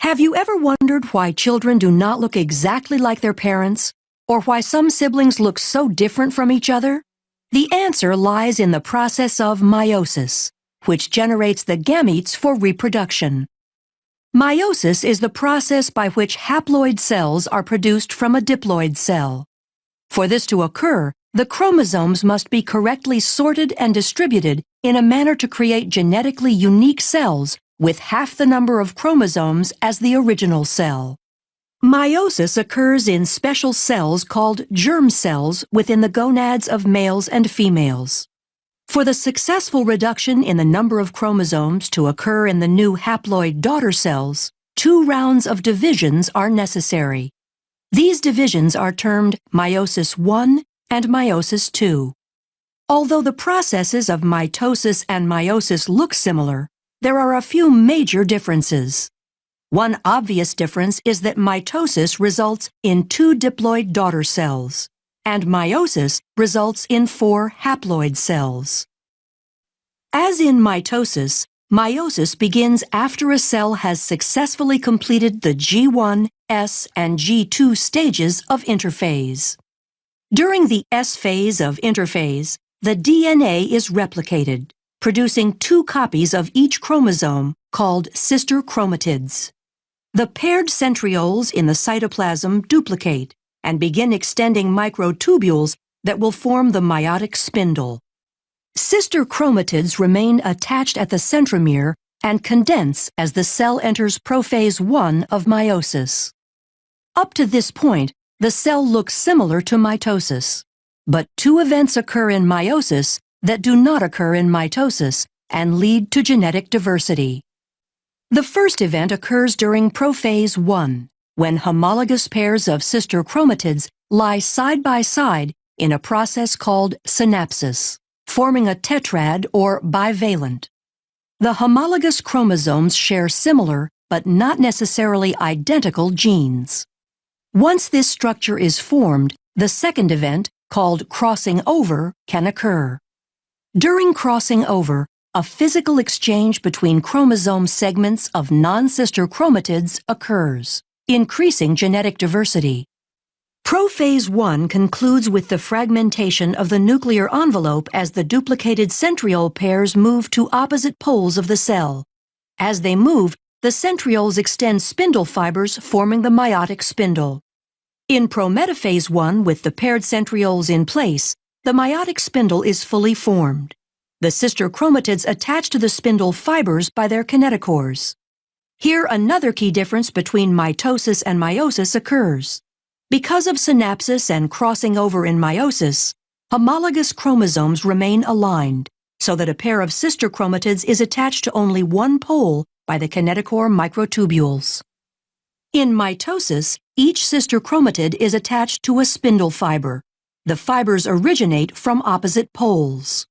Have you ever wondered why children do not look exactly like their parents, or why some siblings look so different from each other? The answer lies in the process of meiosis, which generates the gametes for reproduction. Meiosis is the process by which haploid cells are produced from a diploid cell. For this to occur, the chromosomes must be correctly sorted and distributed in a manner to create genetically unique cells with half the number of chromosomes as the original cell. Meiosis occurs in special cells called germ cells within the gonads of males and females. For the successful reduction in the number of chromosomes to occur in the new haploid daughter cells, 2 rounds of divisions are necessary. These divisions are termed meiosis I and meiosis II. Although the processes of mitosis and meiosis look similar, there are a few major differences. One obvious difference is that mitosis results in 2 diploid daughter cells, and meiosis results in 4 haploid cells. As in mitosis, meiosis begins after a cell has successfully completed the G1, S, and G2 stages of interphase. During the S phase of interphase, the DNA is replicated, producing 2 copies of each chromosome called sister chromatids. The paired centrioles in the cytoplasm duplicate and begin extending microtubules that will form the meiotic spindle. Sister chromatids remain attached at the centromere and condense as the cell enters prophase I of meiosis. Up to this point, the cell looks similar to mitosis, but 2 events occur in meiosis that do not occur in mitosis and lead to genetic diversity. The first event occurs during prophase I, when homologous pairs of sister chromatids lie side by side in a process called synapsis, forming a tetrad or bivalent. The homologous chromosomes share similar but not necessarily identical genes. Once this structure is formed, the second event, called crossing over, can occur. During crossing over, a physical exchange between chromosome segments of non-sister chromatids occurs, increasing genetic diversity. Prophase I concludes with the fragmentation of the nuclear envelope as the duplicated centriole pairs move to opposite poles of the cell. As they move, the centrioles extend spindle fibers forming the meiotic spindle. In prometaphase I, with the paired centrioles in place, the meiotic spindle is fully formed. The sister chromatids attach to the spindle fibers by their kinetochores. Here, another key difference between mitosis and meiosis occurs. Because of synapsis and crossing over in meiosis, homologous chromosomes remain aligned, so that a pair of sister chromatids is attached to only one pole by the kinetochore microtubules. In mitosis, each sister chromatid is attached to a spindle fiber. The fibers originate from opposite poles.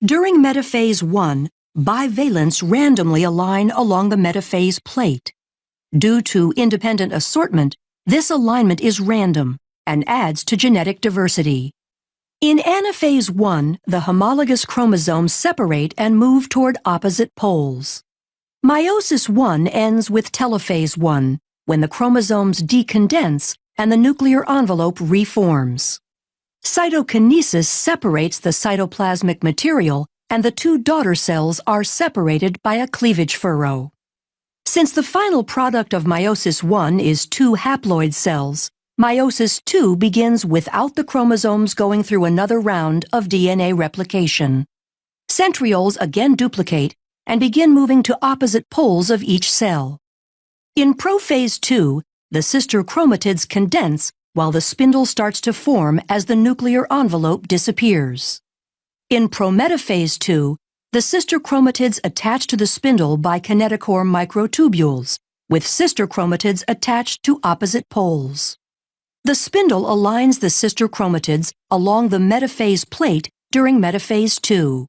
During metaphase I, bivalents randomly align along the metaphase plate. Due to independent assortment, this alignment is random and adds to genetic diversity. In anaphase I, the homologous chromosomes separate and move toward opposite poles. Meiosis I ends with telophase I, when the chromosomes decondense and the nuclear envelope reforms. Cytokinesis separates the cytoplasmic material, and the 2 daughter cells are separated by a cleavage furrow. Since the final product of meiosis I is 2 haploid cells, meiosis II begins without the chromosomes going through another round of DNA replication. Centrioles again duplicate and begin moving to opposite poles of each cell. In prophase II, the sister chromatids condense while the spindle starts to form as the nuclear envelope disappears. In prometaphase II, the sister chromatids attach to the spindle by kinetochore microtubules, with sister chromatids attached to opposite poles. The spindle aligns the sister chromatids along the metaphase plate during metaphase II.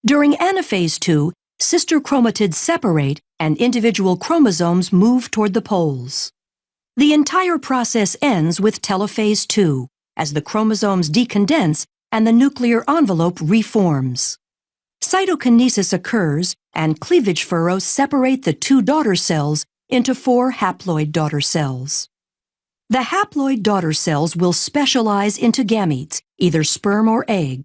During anaphase II, sister chromatids separate and individual chromosomes move toward the poles. The entire process ends with telophase II, as the chromosomes decondense and the nuclear envelope reforms. Cytokinesis occurs and cleavage furrows separate the 2 daughter cells into 4 haploid daughter cells. The haploid daughter cells will specialize into gametes, either sperm or egg.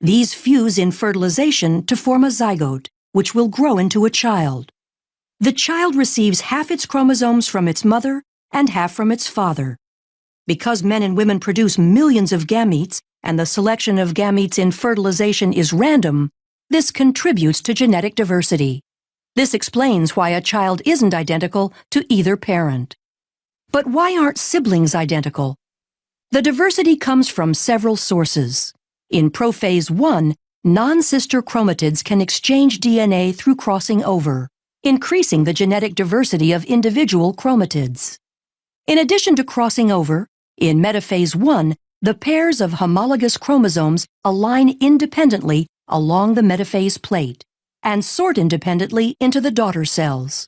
These fuse in fertilization to form a zygote, which will grow into a child. The child receives half its chromosomes from its mother and half from its father. Because men and women produce millions of gametes, and the selection of gametes in fertilization is random, this contributes to genetic diversity. This explains why a child isn't identical to either parent. But why aren't siblings identical? The diversity comes from several sources. In prophase 1, non-sister chromatids can exchange DNA through crossing over, increasing the genetic diversity of individual chromatids. In addition to crossing over, in metaphase 1, the pairs of homologous chromosomes align independently along the metaphase plate and sort independently into the daughter cells.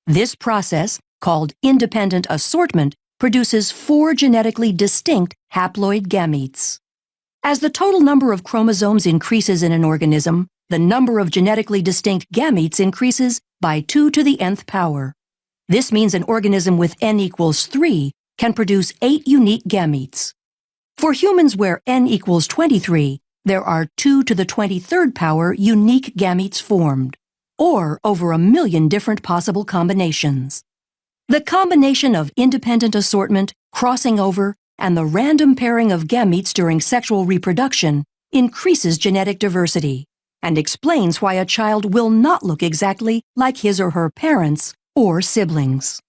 This process, called independent assortment, produces 4 genetically distinct haploid gametes. As the total number of chromosomes increases in an organism, the number of genetically distinct gametes increases by 2 to the nth power. This means an organism with n equals 3 can produce 8 unique gametes. For humans where n equals 23, there are 2 to the 23rd power unique gametes formed, or over 1 million different possible combinations. The combination of independent assortment, crossing over, and the random pairing of gametes during sexual reproduction increases genetic diversity and explains why a child will not look exactly like his or her parents or siblings.